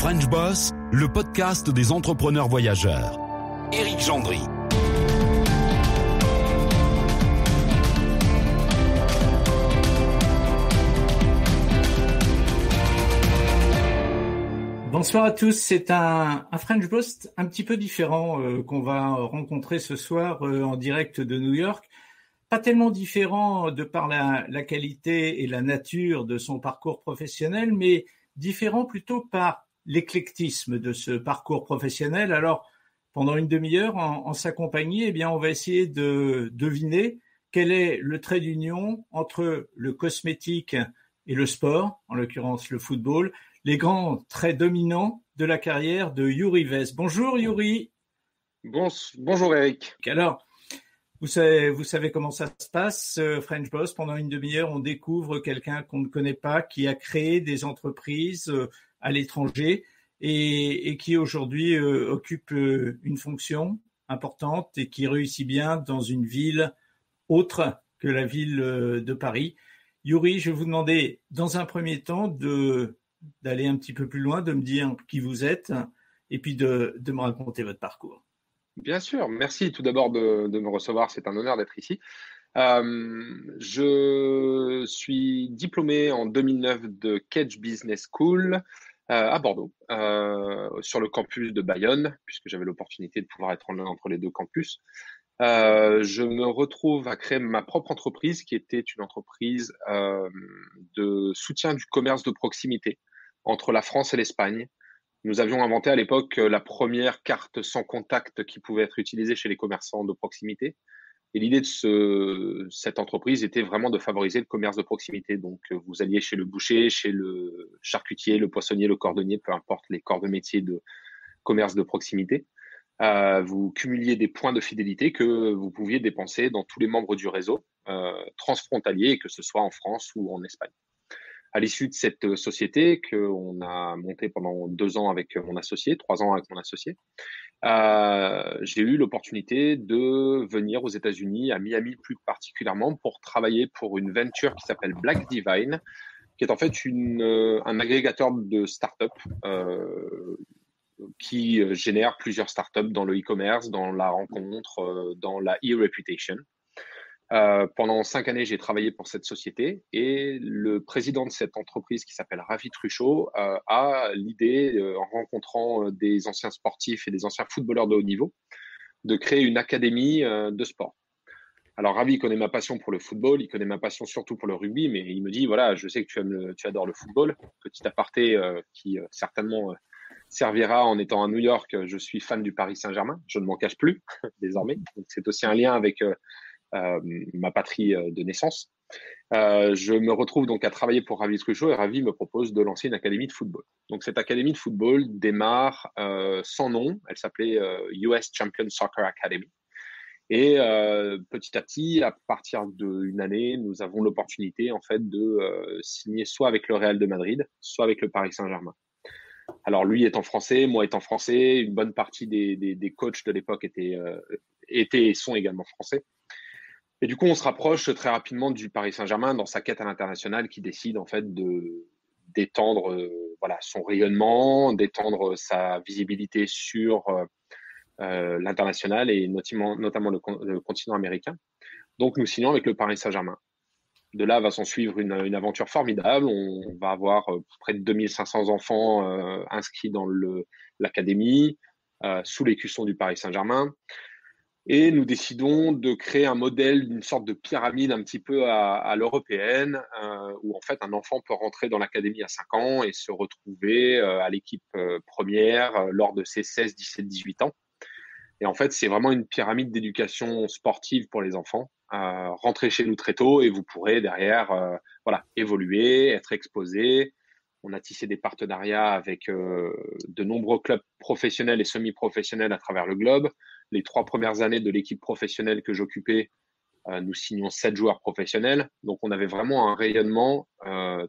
French Boss, le podcast des entrepreneurs voyageurs. Éric Gendry. Bonsoir à tous, c'est un French Boss un petit peu différent qu'on va rencontrer ce soir en direct de New York. Pas tellement différent de par la qualité et la nature de son parcours professionnel, mais différent plutôt par l'éclectisme de ce parcours professionnel. Alors, pendant une demi-heure, en sa compagnie, eh bien, on va essayer de deviner quel est le trait d'union entre le cosmétique et le sport, en l'occurrence le football, les grands traits dominants de la carrière de Yuri Vez. Bonjour Yuri. Bonjour Eric. Alors, vous savez comment ça se passe, French Boss. Pendant une demi-heure, on découvre quelqu'un qu'on ne connaît pas, qui a créé des entreprises à l'étranger et qui aujourd'hui occupe une fonction importante et qui réussit bien dans une ville autre que la ville de Paris. Yuri, je vais vous demander dans un premier temps d'aller un petit peu plus loin, de me dire qui vous êtes et puis de me raconter votre parcours. Bien sûr, merci tout d'abord de me recevoir, c'est un honneur d'être ici. Je suis diplômé en 2009 de Kedge Business School à Bordeaux, sur le campus de Bayonne, puisque j'avais l'opportunité de pouvoir être entre les deux campus. Je me retrouve à créer ma propre entreprise qui était une entreprise de soutien du commerce de proximité entre la France et l'Espagne. Nous avions inventé à l'époque la première carte sans contact qui pouvait être utilisée chez les commerçants de proximité. Et l'idée de cette entreprise était vraiment de favoriser le commerce de proximité. Donc, vous alliez chez le boucher, chez le charcutier, le poissonnier, le cordonnier, peu importe les corps de métier de commerce de proximité. Vous cumuliez des points de fidélité que vous pouviez dépenser dans tous les membres du réseau transfrontalier, que ce soit en France ou en Espagne. À l'issue de cette société qu'on a montée pendant 2 ans avec mon associé, 3 ans avec mon associé, j'ai eu l'opportunité de venir aux États-Unis, à Miami plus particulièrement, pour travailler pour une venture qui s'appelle Black Divine, qui est en fait un agrégateur de startups qui génère plusieurs startups dans le e-commerce, dans la rencontre, dans la e-reputation. Pendant 5 années, j'ai travaillé pour cette société et le président de cette entreprise qui s'appelle Ravi Truchot a l'idée, en rencontrant des anciens sportifs et des anciens footballeurs de haut niveau, de créer une académie de sport. Alors Ravi connaît ma passion pour le football, il connaît ma passion surtout pour le rugby, mais il me dit voilà, je sais que tu adores le football. Petit aparté qui certainement servira en étant à New York. Je suis fan du Paris Saint-Germain, je ne m'en cache plus désormais. Donc c'est aussi un lien avec ma patrie de naissance. Je me retrouve donc à travailler pour Ravi Truchot et Ravi me propose de lancer une académie de football. Donc cette académie de football démarre sans nom, elle s'appelait US Champion Soccer Academy. Et petit à petit, à partir d'une année, nous avons l'opportunité en fait de signer soit avec le Real de Madrid, soit avec le Paris Saint-Germain. Alors lui étant français, moi étant français, une bonne partie des coachs de l'époque étaient et sont également français. Et du coup, on se rapproche très rapidement du Paris Saint-Germain dans sa quête à l'international qui décide en fait d'étendre son rayonnement, d'étendre sa visibilité sur l'international et notamment le continent américain. Donc, nous signons avec le Paris Saint-Germain. De là va s'en suivre une aventure formidable. On va avoir près de 2500 enfants inscrits dans l'académie sous l'écusson du Paris Saint-Germain. Et nous décidons de créer un modèle d'une sorte de pyramide un petit peu à l'européenne, où en fait un enfant peut rentrer dans l'académie à 5 ans et se retrouver à l'équipe première lors de ses 16, 17, 18 ans. Et en fait, c'est vraiment une pyramide d'éducation sportive pour les enfants. Rentrez chez nous très tôt et vous pourrez derrière évoluer, être exposé. On a tissé des partenariats avec de nombreux clubs professionnels et semi-professionnels à travers le globe. Les 3 premières années de l'équipe professionnelle que j'occupais, nous signions 7 joueurs professionnels. Donc, on avait vraiment un rayonnement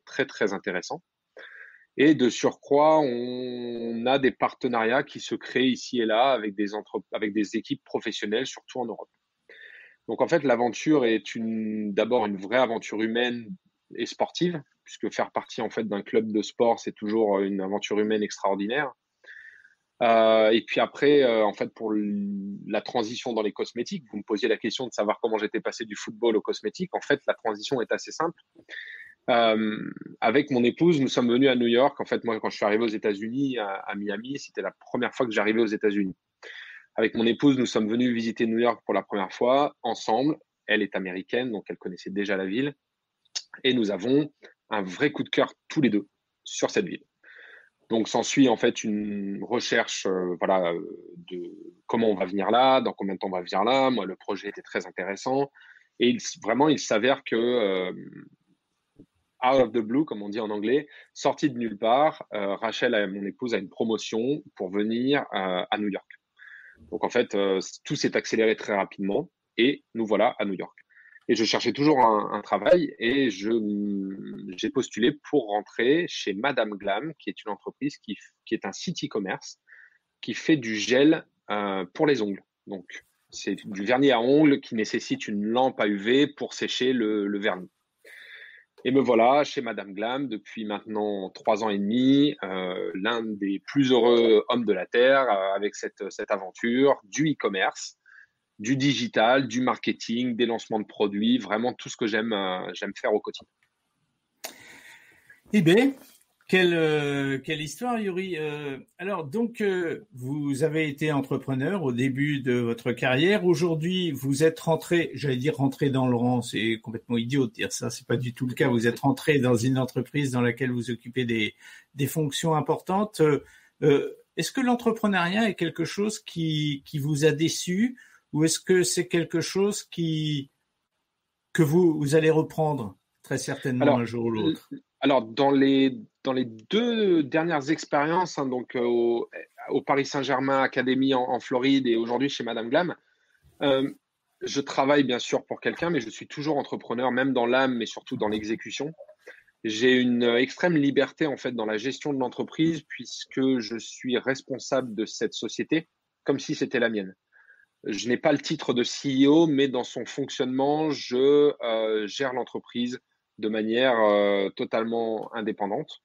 très, très intéressant. Et de surcroît, on a des partenariats qui se créent ici et là avec des équipes professionnelles, surtout en Europe. Donc, en fait, l'aventure est d'abord une vraie aventure humaine et sportive, puisque faire partie en fait d'un club de sport, c'est toujours une aventure humaine extraordinaire. Et puis après, en fait, pour la transition dans les cosmétiques, vous me posiez la question de savoir comment j'étais passé du football aux cosmétiques. En fait, la transition est assez simple. Avec mon épouse, nous sommes venus à New York. En fait, moi, quand je suis arrivé aux États-Unis, à Miami, c'était la première fois que j'arrivais aux États-Unis. Avec mon épouse, nous sommes venus visiter New York pour la première fois ensemble. Elle est américaine, donc elle connaissait déjà la ville. Et nous avons un vrai coup de cœur tous les deux sur cette ville. Donc, s'ensuit en fait une recherche de comment on va venir là, dans combien de temps on va venir là. Moi, le projet était très intéressant. Et vraiment, il s'avère que out of the blue, comme on dit en anglais, sortie de nulle part, Rachel, mon épouse, a une promotion pour venir à New York. Donc en fait, tout s'est accéléré très rapidement et nous voilà à New York. Et je cherchais toujours un travail et j'ai postulé pour rentrer chez Madame Glam, qui est une entreprise qui est un site e-commerce qui fait du gel pour les ongles. Donc c'est du vernis à ongles qui nécessite une lampe à UV pour sécher le vernis. Et me voilà chez Madame Glam depuis maintenant 3 ans et demi, l'un des plus heureux hommes de la Terre avec cette aventure, du e-commerce, du digital, du marketing, des lancements de produits, vraiment tout ce que j'aime faire au quotidien. Eh bien, quelle histoire, Yuri. Alors, donc, vous avez été entrepreneur au début de votre carrière. Aujourd'hui, vous êtes rentré dans le rang, c'est complètement idiot de dire ça, c'est pas du tout le cas. Vous êtes rentré dans une entreprise dans laquelle vous occupez des fonctions importantes. Est-ce que l'entrepreneuriat est quelque chose qui vous a déçu ou est-ce que c'est quelque chose que vous allez reprendre très certainement un jour ou l'autre? Alors, dans les 2 dernières expériences, hein, donc au Paris Saint-Germain Academy en Floride et aujourd'hui chez Madame Glam, je travaille bien sûr pour quelqu'un, mais je suis toujours entrepreneur, même dans l'âme, mais surtout dans l'exécution. J'ai une extrême liberté en fait dans la gestion de l'entreprise puisque je suis responsable de cette société comme si c'était la mienne. Je n'ai pas le titre de CEO, mais dans son fonctionnement, je gère l'entreprise de manière totalement indépendante.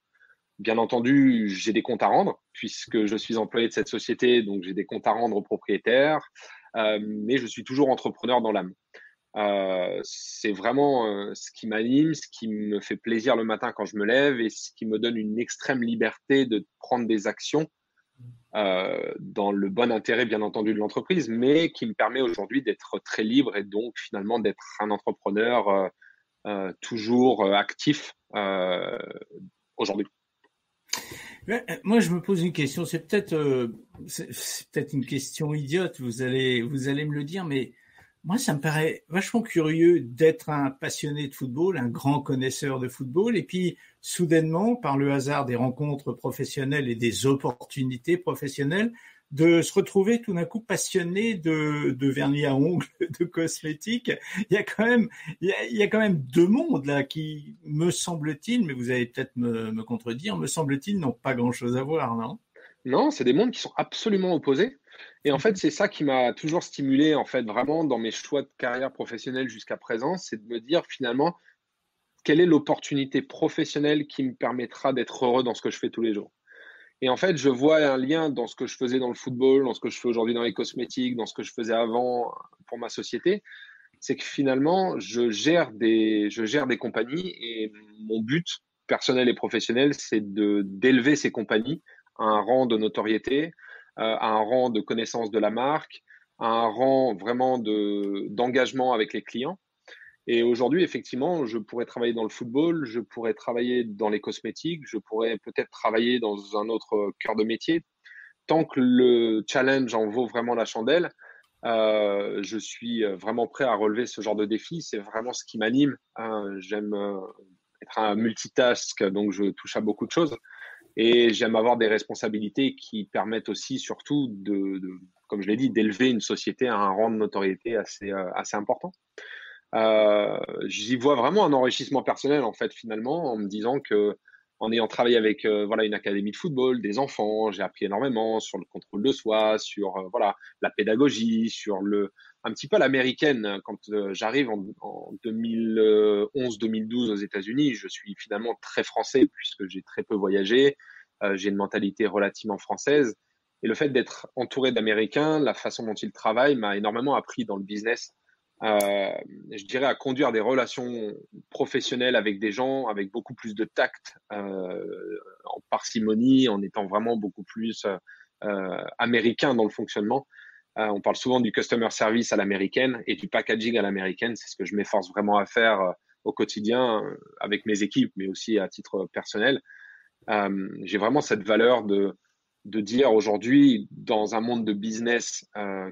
Bien entendu, j'ai des comptes à rendre puisque je suis employé de cette société, donc j'ai des comptes à rendre aux propriétaires, mais je suis toujours entrepreneur dans l'âme. C'est vraiment ce qui m'anime, ce qui me fait plaisir le matin quand je me lève et ce qui me donne une extrême liberté de prendre des actions dans le bon intérêt, bien entendu, de l'entreprise, mais qui me permet aujourd'hui d'être très libre et donc finalement d'être un entrepreneur toujours actif aujourd'hui. Moi, je me pose une question. C'est peut-être une question idiote. Vous allez me le dire, mais moi, ça me paraît vachement curieux d'être un passionné de football, un grand connaisseur de football, et puis soudainement, par le hasard des rencontres professionnelles et des opportunités professionnelles, de se retrouver tout d'un coup passionné de vernis à ongles, de cosmétiques. Il y a quand même 2 mondes là qui, me semble-t-il, mais vous allez peut-être me contredire, me semble-t-il, n'ont pas grand-chose à voir, non? Non, c'est des mondes qui sont absolument opposés. Et en fait, c'est ça qui m'a toujours stimulé, en fait, vraiment dans mes choix de carrière professionnelle jusqu'à présent, c'est de me dire finalement, quelle est l'opportunité professionnelle qui me permettra d'être heureux dans ce que je fais tous les jours. Et en fait, je vois un lien dans ce que je faisais dans le football, dans ce que je fais aujourd'hui dans les cosmétiques, dans ce que je faisais avant pour ma société. C'est que finalement, je gère des compagnies et mon but personnel et professionnel, c'est d'élever ces compagnies à un rang de notoriété, à un rang de connaissance de la marque, à un rang vraiment d'engagement avec les clients. Et aujourd'hui, effectivement, je pourrais travailler dans le football, je pourrais travailler dans les cosmétiques, je pourrais peut-être travailler dans un autre cœur de métier. Tant que le challenge en vaut vraiment la chandelle, je suis vraiment prêt à relever ce genre de défi. C'est vraiment ce qui m'anime, hein. J'aime être un multitask, donc je touche à beaucoup de choses. Et j'aime avoir des responsabilités qui permettent aussi, surtout, comme je l'ai dit, d'élever une société à un rang de notoriété assez important. J'y vois vraiment un enrichissement personnel, en fait, finalement, en me disant que en ayant travaillé avec une académie de football, des enfants, j'ai appris énormément sur le contrôle de soi, sur la pédagogie, sur un petit peu l'américaine. Quand j'arrive en 2011-2012 aux États-Unis, je suis finalement très français puisque j'ai très peu voyagé, j'ai une mentalité relativement française. Et le fait d'être entouré d'Américains, la façon dont ils travaillent m'a énormément appris dans le business, je dirais, à conduire des relations professionnelles avec des gens avec beaucoup plus de tact, en parcimonie, en étant vraiment beaucoup plus américain dans le fonctionnement. On parle souvent du customer service à l'américaine et du packaging à l'américaine. C'est ce que je m'efforce vraiment à faire au quotidien avec mes équipes, mais aussi à titre personnel. J'ai vraiment cette valeur de dire aujourd'hui, dans un monde de business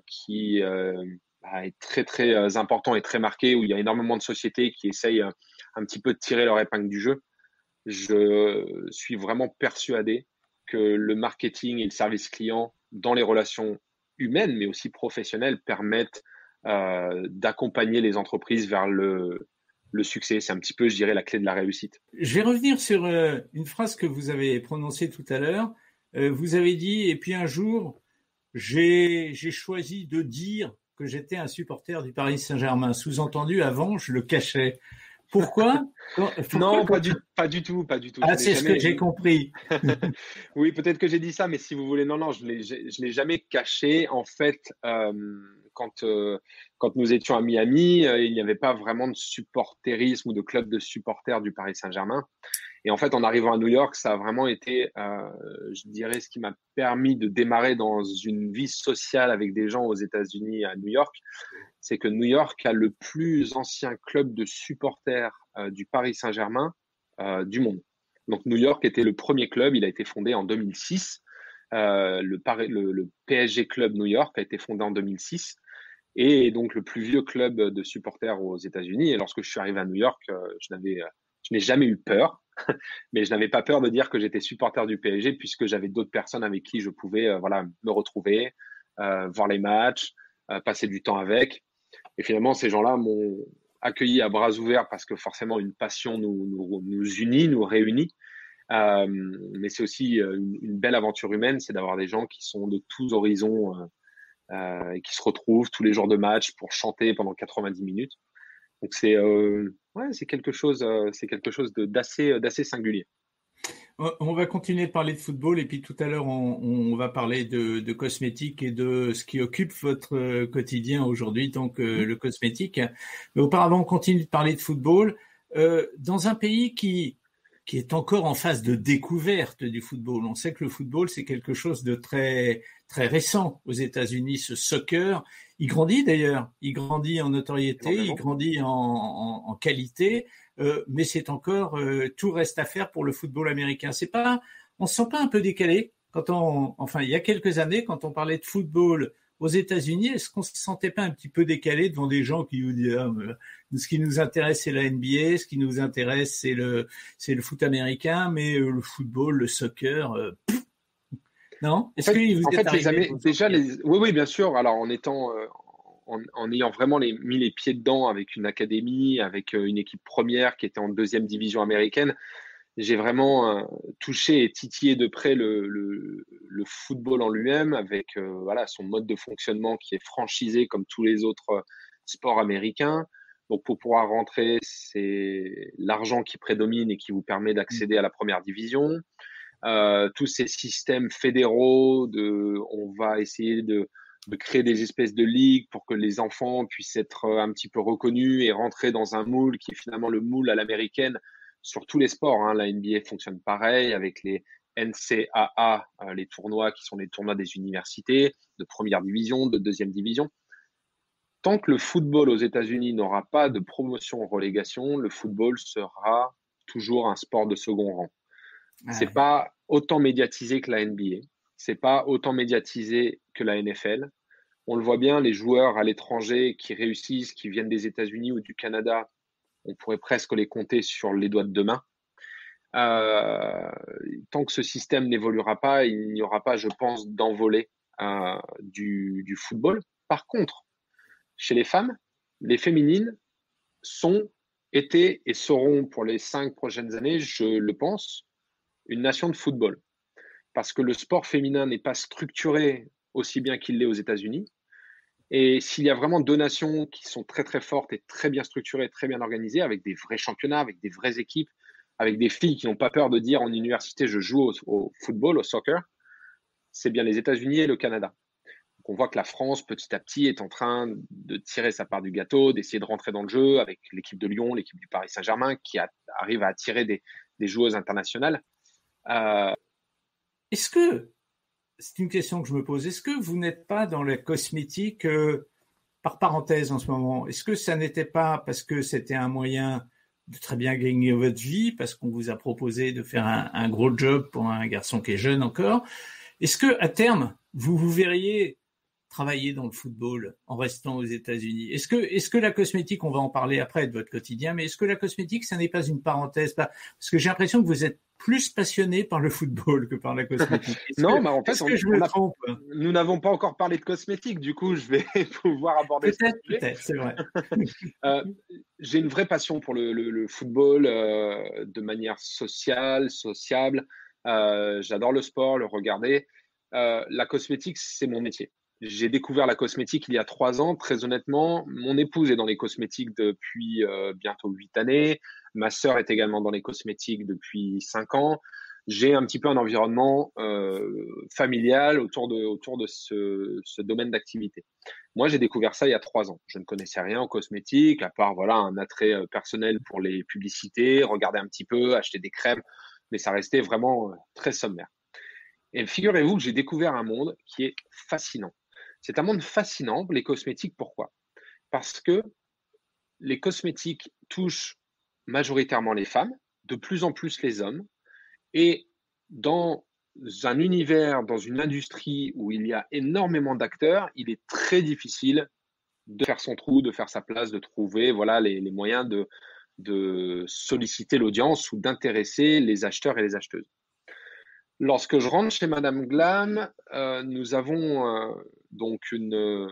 qui est très, très important et très marqué, où il y a énormément de sociétés qui essayent un petit peu de tirer leur épingle du jeu, je suis vraiment persuadé que le marketing et le service client dans les relations humaines, mais aussi professionnelles, permettent d'accompagner les entreprises vers le succès. C'est un petit peu, je dirais, la clé de la réussite. Je vais revenir sur une phrase que vous avez prononcée tout à l'heure. Vous avez dit, et puis un jour, j'ai choisi de dire que j'étais un supporter du Paris Saint-Germain. Sous-entendu, avant, je le cachais. Pourquoi? Non, pas du tout. Ah, c'est ce que j'ai compris. Oui, peut-être que j'ai dit ça, mais si vous voulez, non, je l'ai jamais caché. En fait, quand nous étions à Miami, il n'y avait pas vraiment de supporterisme ou de club de supporters du Paris Saint-Germain. Et en fait, en arrivant à New York, ça a vraiment été, je dirais, ce qui m'a permis de démarrer dans une vie sociale avec des gens aux États-Unis, à New York. C'est que New York a le plus ancien club de supporters du Paris Saint-Germain du monde. Donc New York était le premier club, il a été fondé en 2006. Le PSG Club New York a été fondé en 2006 et donc le plus vieux club de supporters aux États-Unis. Et lorsque je suis arrivé à New York, je n'ai jamais eu peur, mais je n'avais pas peur de dire que j'étais supporter du PSG puisque j'avais d'autres personnes avec qui je pouvais me retrouver, voir les matchs, passer du temps avec. Et finalement, ces gens-là m'ont accueilli à bras ouverts parce que forcément, une passion nous unit, nous réunit. Mais c'est aussi une belle aventure humaine, c'est d'avoir des gens qui sont de tous horizons et qui se retrouvent tous les jours de match pour chanter pendant 90 minutes. Donc c'est quelque chose d'assez singulier. On va continuer de parler de football et puis tout à l'heure on va parler de cosmétiques et de ce qui occupe votre quotidien aujourd'hui, donc le cosmétique. Mais auparavant, on continue de parler de football dans un pays qui est encore en phase de découverte du football. On sait que le football, c'est quelque chose de très, très récent aux États-Unis, ce soccer. Il grandit d'ailleurs, il grandit en notoriété, il grandit en qualité, mais c'est encore, tout reste à faire pour le football américain. On se sent pas un peu décalé il y a quelques années, quand on parlait de football aux États-Unis, est-ce qu'on se sentait pas un petit peu décalé devant des gens qui vous disent ce qui nous intéresse c'est la NBA, ce qui nous intéresse c'est le foot américain, mais le football, le soccer, non? Est-ce que vous êtes arrivé déjà oui bien sûr. Alors en étant en ayant vraiment mis les pieds dedans avec une académie, avec une équipe première qui était en deuxième division américaine, j'ai vraiment touché et titillé de près le football en lui-même avec son mode de fonctionnement qui est franchisé comme tous les autres sports américains. Donc pour pouvoir rentrer, c'est l'argent qui prédomine et qui vous permet d'accéder à la première division. Tous ces systèmes fédéraux on va essayer de créer des espèces de ligues pour que les enfants puissent être un petit peu reconnus et rentrer dans un moule qui est finalement le moule à l'américaine sur tous les sports. Hein. La NBA fonctionne pareil avec les NCAA, les tournois qui sont les tournois des universités de première division, de deuxième division. Tant que le football aux États-Unis n'aura pas de promotion-relégation, le football sera toujours un sport de second rang. C'est pas autant médiatisé que la NBA, c'est pas autant médiatisé que la NFL. On le voit bien, les joueurs à l'étranger qui réussissent, qui viennent des États-Unis ou du Canada, on pourrait presque les compter sur les doigts de deux mains. Tant que ce système n'évoluera pas, il n'y aura pas, je pense, d'envolée du football. Par contre, chez les femmes, les féminines étaient et seront pour les 5 prochaines années, je le pense, une nation de football. Parce que le sport féminin n'est pas structuré aussi bien qu'il l'est aux États-Unis. Et s'il y a vraiment deux nations qui sont très très fortes et très bien structurées, très bien organisées, avec des vrais championnats, avec des vraies équipes, avec des filles qui n'ont pas peur de dire en université je joue au football, au soccer, c'est bien les États-Unis et le Canada. Donc on voit que la France, petit à petit, est en train de tirer sa part du gâteau, d'essayer de rentrer dans le jeu avec l'équipe de Lyon, l'équipe du Paris Saint-Germain, qui arrive à attirer des joueuses internationales. Est-ce que, c'est une question que je me pose, est-ce que vous n'êtes pas dans la cosmétique par parenthèse en ce moment? Est-ce que ça n'était pas parce que c'était un moyen de très bien gagner votre vie, parce qu'on vous a proposé de faire un gros job pour un garçon qui est jeune encore? Est-ce que à terme, vous verriez travailler dans le football en restant aux États-Unis? Est-ce que la cosmétique, on va en parler après de votre quotidien, mais est-ce que la cosmétique, ça n'est pas une parenthèse? Parce que j'ai l'impression que vous êtes plus passionné par le football que par la cosmétique. Non, mais en fait, je me trompe? Nous n'avons pas encore parlé de cosmétique, du coup, je vais pouvoir aborder ça. Peut-être, c'est vrai. J'ai une vraie passion pour le football de manière sociale, sociable. J'adore le sport, le regarder. La cosmétique, c'est mon métier. J'ai découvert la cosmétique il y a 3 ans. Très honnêtement, mon épouse est dans les cosmétiques depuis bientôt 8 années. Ma sœur est également dans les cosmétiques depuis 5 ans. J'ai un petit peu un environnement familial autour de ce domaine d'activité. Moi, j'ai découvert ça il y a 3 ans. Je ne connaissais rien en cosmétique, à part voilà un attrait personnel pour les publicités, regarder un petit peu, acheter des crèmes, mais ça restait vraiment très sommaire. Et figurez-vous que j'ai découvert un monde qui est fascinant. C'est un monde fascinant, les cosmétiques. Pourquoi? Parce que les cosmétiques touchent majoritairement les femmes, de plus en plus les hommes, et dans un univers, dans une industrie où il y a énormément d'acteurs, il est très difficile de faire son trou, de faire sa place, de trouver voilà, les moyens de solliciter l'audience ou d'intéresser les acheteurs et les acheteuses. Lorsque je rentre chez Madame Glam, nous avons donc une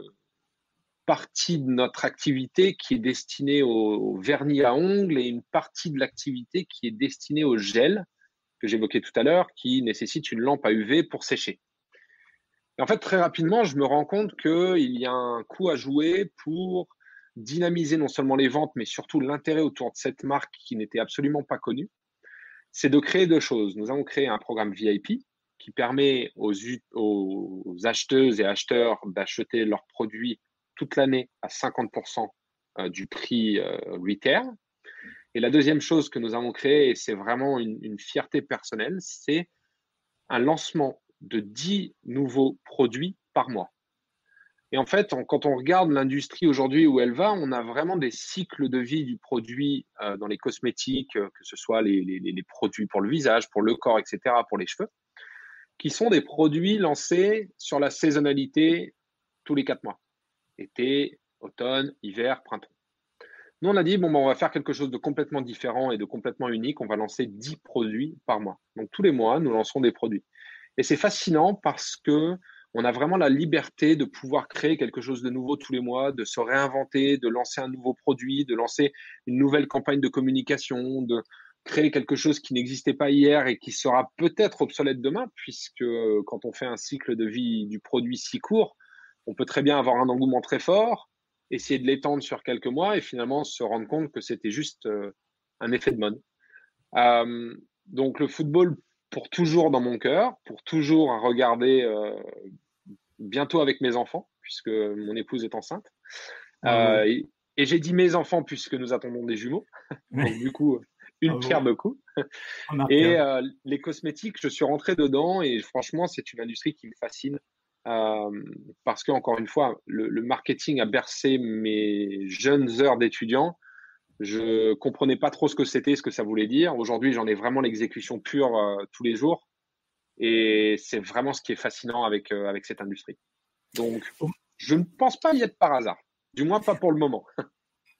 partie de notre activité qui est destinée au vernis à ongles et une partie de l'activité qui est destinée au gel que j'évoquais tout à l'heure, qui nécessite une lampe à UV pour sécher. Et en fait, très rapidement, je me rends compte qu'il y a un coup à jouer pour dynamiser non seulement les ventes, mais surtout l'intérêt autour de cette marque qui n'était absolument pas connue. C'est de créer 2 choses. Nous avons créé un programme VIP qui permet aux acheteuses et acheteurs d'acheter leurs produits toute l'année à 50% du prix retail. Et la deuxième chose que nous avons créée, et c'est vraiment une fierté personnelle, c'est un lancement de 10 nouveaux produits par mois. Et en fait, quand on regarde l'industrie aujourd'hui où elle va, on a vraiment des cycles de vie du produit dans les cosmétiques, que ce soit les produits pour le visage, pour le corps, etc., pour les cheveux, qui sont des produits lancés sur la saisonnalité tous les 4 mois. Été, automne, hiver, printemps. Nous, on a dit, on va faire quelque chose de complètement différent et de complètement unique. On va lancer 10 produits par mois. Donc, tous les mois, nous lancerons des produits. Et c'est fascinant parce que on a vraiment la liberté de pouvoir créer quelque chose de nouveau tous les mois, de se réinventer, de lancer un nouveau produit, de lancer une nouvelle campagne de communication, de créer quelque chose qui n'existait pas hier et qui sera peut-être obsolète demain, puisque quand on fait un cycle de vie du produit si court, on peut très bien avoir un engouement très fort, essayer de l'étendre sur quelques mois et finalement se rendre compte que c'était juste un effet de mode. Donc le football pour toujours dans mon cœur, pour toujours regarder bientôt avec mes enfants, puisque mon épouse est enceinte. Et j'ai dit mes enfants puisque nous attendons des jumeaux. Donc du coup, une pierre deux coups. Et les cosmétiques, je suis rentré dedans et franchement, c'est une industrie qui me fascine. Parce que encore une fois, le marketing a bercé mes jeunes heures d'étudiant. Je comprenais pas trop ce que c'était, ce que ça voulait dire. Aujourd'hui, j'en ai vraiment l'exécution pure tous les jours. Et c'est vraiment ce qui est fascinant avec cette industrie. Donc, je ne pense pas y être par hasard. Du moins, pas pour le moment.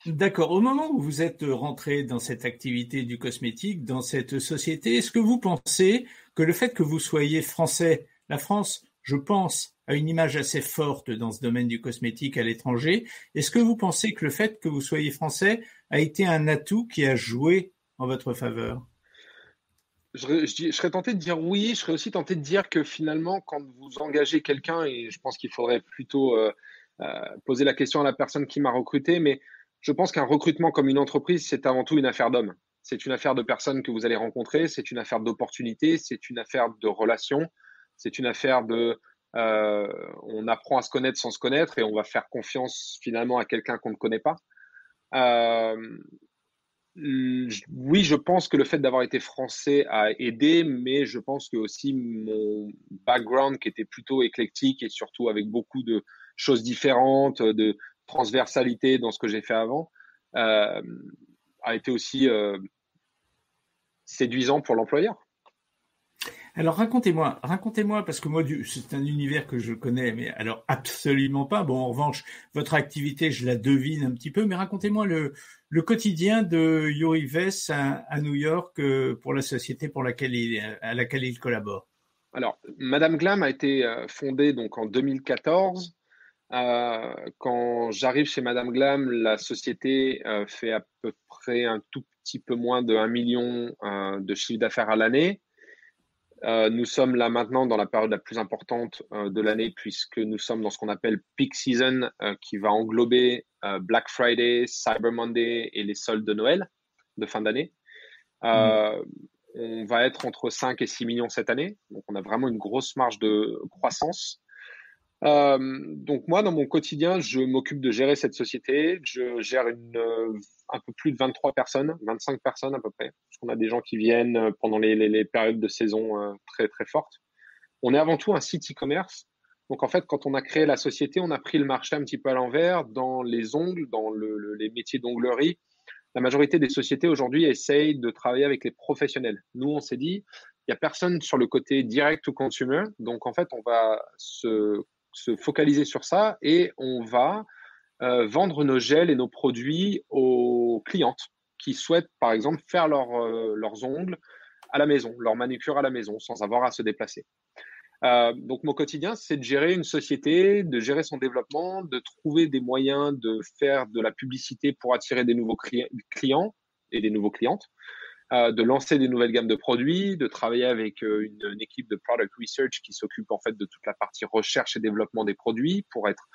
D'accord. Au moment où vous êtes rentré dans cette activité du cosmétique, dans cette société, est-ce que vous pensez que le fait que vous soyez français, la France, je pense, a une image assez forte dans ce domaine du cosmétique à l'étranger. Est-ce que vous pensez que le fait que vous soyez français a été un atout qui a joué en votre faveur? je serais tenté de dire oui, je serais aussi tenté de dire que finalement, quand vous engagez quelqu'un, et je pense qu'il faudrait plutôt poser la question à la personne qui m'a recruté, mais je pense qu'un recrutement comme une entreprise, c'est avant tout une affaire d'hommes. C'est une affaire de personnes que vous allez rencontrer, c'est une affaire d'opportunités, c'est une affaire de relations, c'est une affaire de on apprend à se connaître sans se connaître et on va faire confiance finalement à quelqu'un qu'on ne connaît pas. Euh, oui, je pense que le fait d'avoir été français a aidé, mais je pense que aussi mon background qui était plutôt éclectique et surtout avec beaucoup de choses différentes, de transversalité dans ce que j'ai fait avant, euh, a été aussi séduisant pour l'employeur. Alors racontez-moi, parce que moi, c'est un univers que je connais, mais alors absolument pas. Bon, en revanche, votre activité, je la devine un petit peu, mais racontez-moi le quotidien de Yuri Vess à New York pour la société à laquelle il collabore. Alors, Madame Glam a été fondée donc en 2014. Quand j'arrive chez Madame Glam, la société fait à peu près un tout petit peu moins de 1 million de chiffre d'affaires à l'année. Nous sommes là maintenant dans la période la plus importante de l'année puisque nous sommes dans ce qu'on appelle peak season qui va englober Black Friday, Cyber Monday et les soldes de Noël de fin d'année. On va être entre 5 et 6 millions cette année. Donc, on a vraiment une grosse marge de croissance. Donc moi, dans mon quotidien, je m'occupe de gérer cette société. Je gère un peu plus de 23 personnes, 25 personnes à peu près. Parce qu'on a des gens qui viennent pendant les périodes de saison très, très fortes. On est avant tout un site e-commerce. Donc en fait, quand on a créé la société, on a pris le marché un petit peu à l'envers. Dans les ongles, dans les métiers d'onglerie, la majorité des sociétés aujourd'hui essayent de travailler avec les professionnels. Nous, on s'est dit, il n'y a personne sur le côté direct to consumer. Donc en fait, on va se focaliser sur ça et on va vendre nos gels et nos produits aux clientes qui souhaitent, par exemple, faire leurs ongles à la maison, leur manucure à la maison, sans avoir à se déplacer. Donc, mon quotidien, c'est de gérer une société, de gérer son développement, de trouver des moyens de faire de la publicité pour attirer des nouveaux clients et des nouveaux clientes, de lancer des nouvelles gammes de produits, de travailler avec une équipe de product research qui s'occupe en fait de toute la partie recherche et développement des produits pour être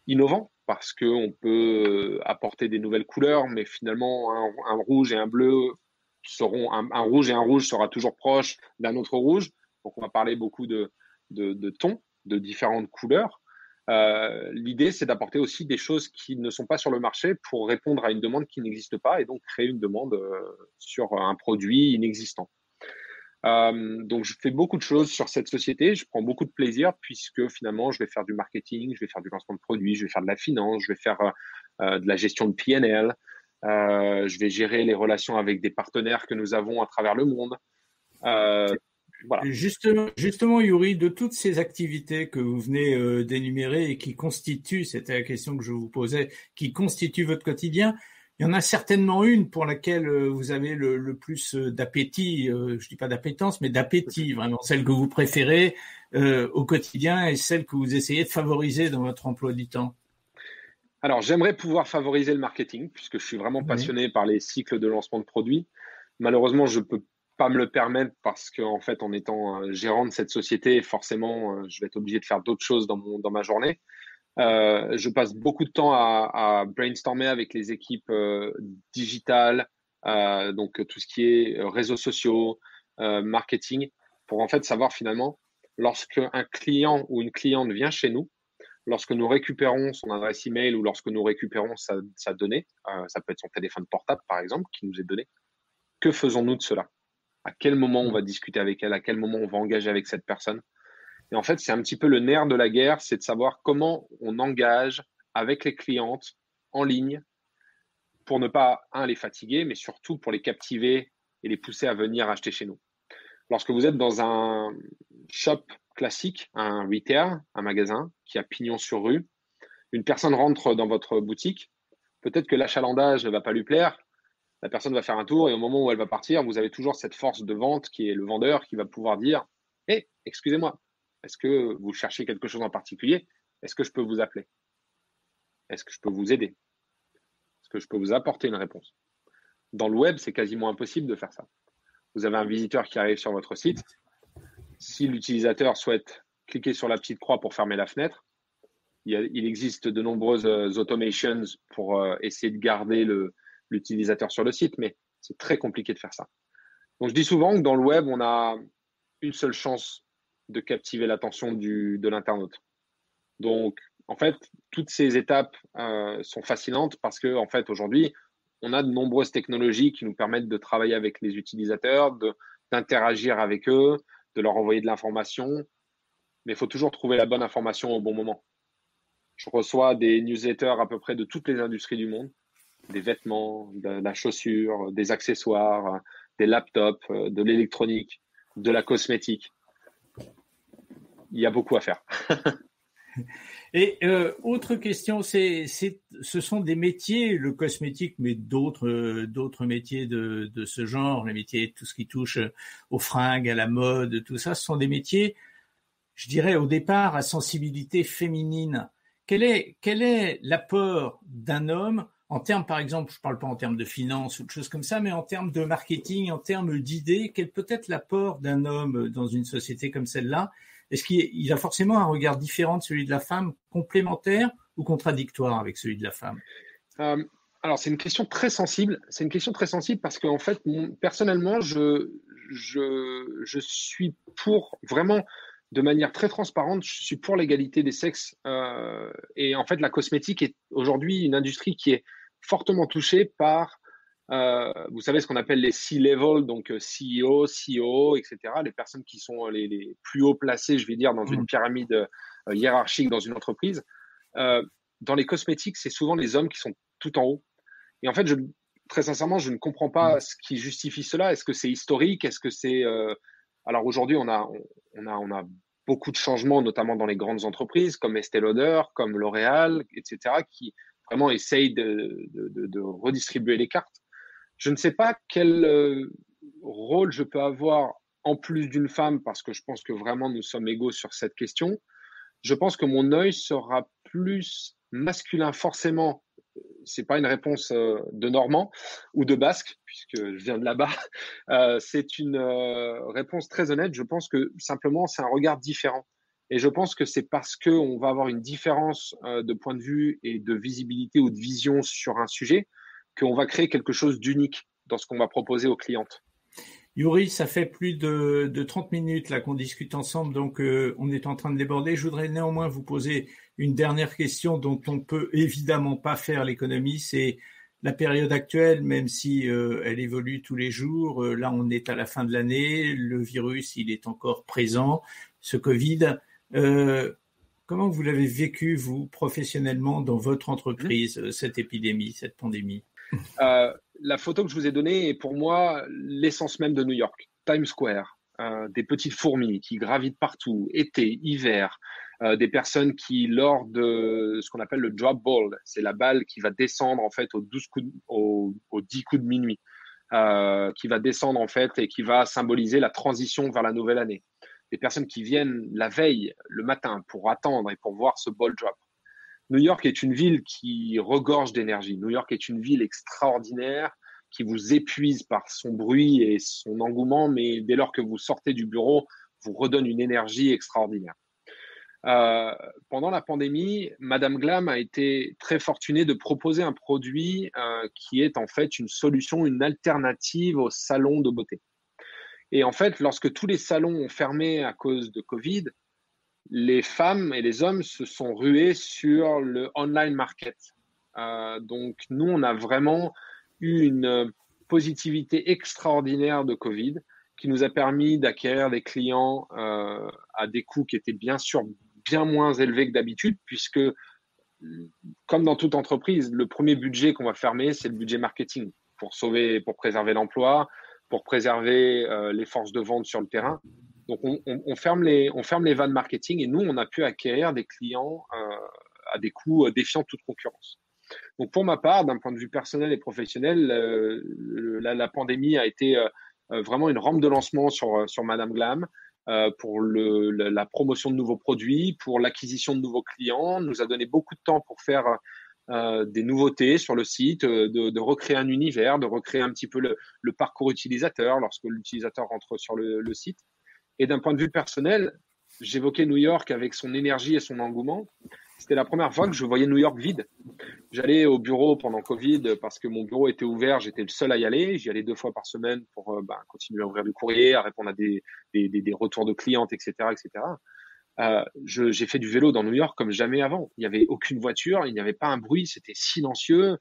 innovant parce qu'on peut apporter des nouvelles couleurs, mais finalement un rouge et un bleu seront un rouge et un rouge sera toujours proche d'un autre rouge. Donc on va parler beaucoup de tons, de différentes couleurs. L'idée, c'est d'apporter aussi des choses qui ne sont pas sur le marché pour répondre à une demande qui n'existe pas et donc créer une demande sur un produit inexistant. Donc, je fais beaucoup de choses sur cette société. Je prends beaucoup de plaisir puisque finalement, je vais faire du marketing, je vais faire du lancement de produits, je vais faire de la finance, je vais faire de la gestion de PNL, je vais gérer les relations avec des partenaires que nous avons à travers le monde. Voilà. Justement, Yuri, de toutes ces activités que vous venez d'énumérer et qui constituent, c'était la question que je vous posais, qui constituent votre quotidien, il y en a certainement une pour laquelle vous avez le plus d'appétit, je dis pas d'appétence, mais d'appétit, vraiment celle que vous préférez au quotidien et celle que vous essayez de favoriser dans votre emploi du temps. Alors, j'aimerais pouvoir favoriser le marketing puisque je suis vraiment passionné par les cycles de lancement de produits. Malheureusement, je peux pas me le permettre parce qu'en fait, en étant gérant de cette société, forcément, je vais être obligé de faire d'autres choses dans ma journée. Je passe beaucoup de temps à brainstormer avec les équipes digitales, donc tout ce qui est réseaux sociaux, marketing, pour en fait savoir finalement lorsque un client ou une cliente vient chez nous, lorsque nous récupérons son adresse email ou lorsque nous récupérons sa donnée, ça peut être son téléphone portable par exemple qui nous est donné, que faisons-nous de cela? À quel moment on va discuter avec elle? À quel moment on va engager avec cette personne? Et en fait, c'est un petit peu le nerf de la guerre, c'est de savoir comment on engage avec les clientes en ligne pour ne pas, les fatiguer, mais surtout pour les captiver et les pousser à venir acheter chez nous. Lorsque vous êtes dans un shop classique, un retail, un magasin qui a pignon sur rue, une personne rentre dans votre boutique, peut-être que l'achalandage ne va pas lui plaire, la personne va faire un tour et au moment où elle va partir, vous avez toujours cette force de vente qui est le vendeur qui va pouvoir dire « Hey, excusez-moi, est-ce que vous cherchez quelque chose en particulier? Est-ce que je peux vous appeler? Est-ce que je peux vous aider? Est-ce que je peux vous apporter une réponse ?» Dans le web, c'est quasiment impossible de faire ça. Vous avez un visiteur qui arrive sur votre site. Si l'utilisateur souhaite cliquer sur la petite croix pour fermer la fenêtre, il existe de nombreuses automations pour essayer de garder l'utilisateur sur le site, mais c'est très compliqué de faire ça. Donc, je dis souvent que dans le web, on a une seule chance de captiver l'attention de l'internaute. Donc, en fait, toutes ces étapes sont fascinantes parce que, en fait, aujourd'hui, on a de nombreuses technologies qui nous permettent de travailler avec les utilisateurs, d'interagir avec eux, de leur envoyer de l'information. Mais il faut toujours trouver la bonne information au bon moment. Je reçois des newsletters à peu près de toutes les industries du monde, des vêtements, de la chaussure, des accessoires, des laptops, de l'électronique, de la cosmétique. Il y a beaucoup à faire. Et autre question, ce sont des métiers, le cosmétique, mais d'autres métiers de ce genre, les métiers, tout ce qui touche aux fringues, à la mode, tout ça, ce sont des métiers, je dirais au départ, à sensibilité féminine. Quel est l'apport d'un homme en termes, par exemple, je ne parle pas en termes de finance ou de choses comme ça, mais en termes de marketing, en termes d'idées, quel peut être l'apport d'un homme dans une société comme celle-là? Est-ce qu'il a forcément un regard différent de celui de la femme, complémentaire ou contradictoire avec celui de la femme? Alors, c'est une question très sensible. C'est une question très sensible parce qu'en fait, personnellement, je suis pour vraiment, de manière très transparente, je suis pour l'égalité des sexes. Et en fait, la cosmétique est aujourd'hui une industrie qui est fortement touchée par, vous savez, ce qu'on appelle les C-level, donc CEO, COO, etc., les personnes qui sont les plus haut placées, je vais dire, dans une pyramide hiérarchique dans une entreprise. Dans les cosmétiques, c'est souvent les hommes qui sont tout en haut. Et en fait, très sincèrement, je ne comprends pas ce qui justifie cela. Est-ce que c'est historique? Est-ce que c'est… Alors aujourd'hui, on a beaucoup de changements, notamment dans les grandes entreprises comme Estée Lauder, comme L'Oréal, etc., qui vraiment essayent de redistribuer les cartes. Je ne sais pas quel rôle je peux avoir en plus d'une femme, parce que je pense que vraiment nous sommes égaux sur cette question. Je pense que mon œil sera plus masculin, forcément. C'est pas une réponse de Normand ou de Basque, puisque je viens de là-bas. C'est une réponse très honnête. Je pense que simplement, c'est un regard différent. Et je pense que c'est parce qu'on va avoir une différence de point de vue et de visibilité ou de vision sur un sujet qu'on va créer quelque chose d'unique dans ce qu'on va proposer aux clientes. Yuri, ça fait plus de 30 minutes là qu'on discute ensemble, donc on est en train de déborder. Je voudrais néanmoins vous poser une dernière question dont on ne peut évidemment pas faire l'économie. C'est la période actuelle, même si elle évolue tous les jours. Là, on est à la fin de l'année. Le virus, il est encore présent, ce Covid. Comment vous l'avez vécu, vous, professionnellement, dans votre entreprise, cette épidémie, cette pandémie? La photo que je vous ai donnée est pour moi l'essence même de New York. Times Square, des petites fourmis qui gravitent partout, été, hiver, des personnes qui, lors de ce qu'on appelle le drop ball, c'est la balle qui va descendre en fait aux 10 coups de minuit, qui va descendre en fait et qui va symboliser la transition vers la nouvelle année. Des personnes qui viennent la veille, le matin, pour attendre et pour voir ce ball drop. New York est une ville qui regorge d'énergie. New York est une ville extraordinaire qui vous épuise par son bruit et son engouement, mais dès lors que vous sortez du bureau, vous redonne une énergie extraordinaire. Pendant la pandémie, Madame Glam a été très fortunée de proposer un produit qui est en fait une solution, une alternative aux salons de beauté. Et en fait, lorsque tous les salons ont fermé à cause de Covid, les femmes et les hommes se sont rués sur le online market. Donc, nous, on a vraiment eu une positivité extraordinaire de Covid qui nous a permis d'acquérir des clients à des coûts qui étaient bien sûr bien moins élevés que d'habitude, puisque, comme dans toute entreprise, le premier budget qu'on va fermer, c'est le budget marketing pour préserver l'emploi, pour préserver les forces de vente sur le terrain. Donc, on ferme les vannes marketing et nous, on a pu acquérir des clients à des coûts défiant toute concurrence. Donc, pour ma part, d'un point de vue personnel et professionnel, la pandémie a été vraiment une rampe de lancement sur Madame Glam pour la promotion de nouveaux produits, pour l'acquisition de nouveaux clients. Nous a donné beaucoup de temps pour faire des nouveautés sur le site, de recréer un univers, de recréer un petit peu le parcours utilisateur lorsque l'utilisateur rentre sur le site. Et d'un point de vue personnel, j'évoquais New York avec son énergie et son engouement. C'était la première fois que je voyais New York vide. J'allais au bureau pendant Covid parce que mon bureau était ouvert, j'étais le seul à y aller. J'y allais 2 fois par semaine pour continuer à ouvrir du courrier, à répondre à des retours de clientes, etc., etc. J'ai fait du vélo dans New York comme jamais avant. Il n'y avait aucune voiture, il n'y avait pas un bruit, c'était silencieux.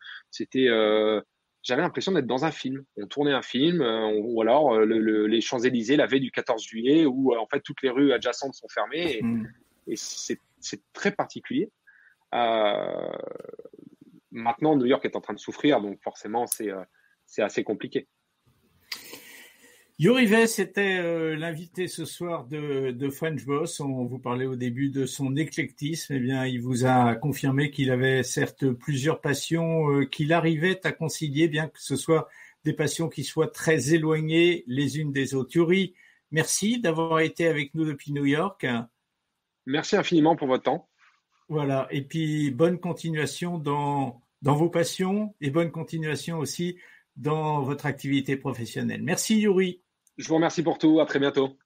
J'avais l'impression d'être dans un film. On tournait un film, ou alors les Champs-Élysées la veille du 14 juillet, où en fait toutes les rues adjacentes sont fermées. Et c'est très particulier. Maintenant, New York est en train de souffrir, donc forcément, c'est assez compliqué. Yuri Vess était l'invité ce soir de French Boss. On vous parlait au début de son éclectisme. Eh bien, il vous a confirmé qu'il avait certes plusieurs passions qu'il arrivait à concilier, bien que ce soit des passions qui soient très éloignées les unes des autres. Yuri, merci d'avoir été avec nous depuis New York. Merci infiniment pour votre temps. Voilà, et puis bonne continuation dans vos passions et bonne continuation aussi dans votre activité professionnelle. Merci Yuri. Je vous remercie pour tout, à très bientôt.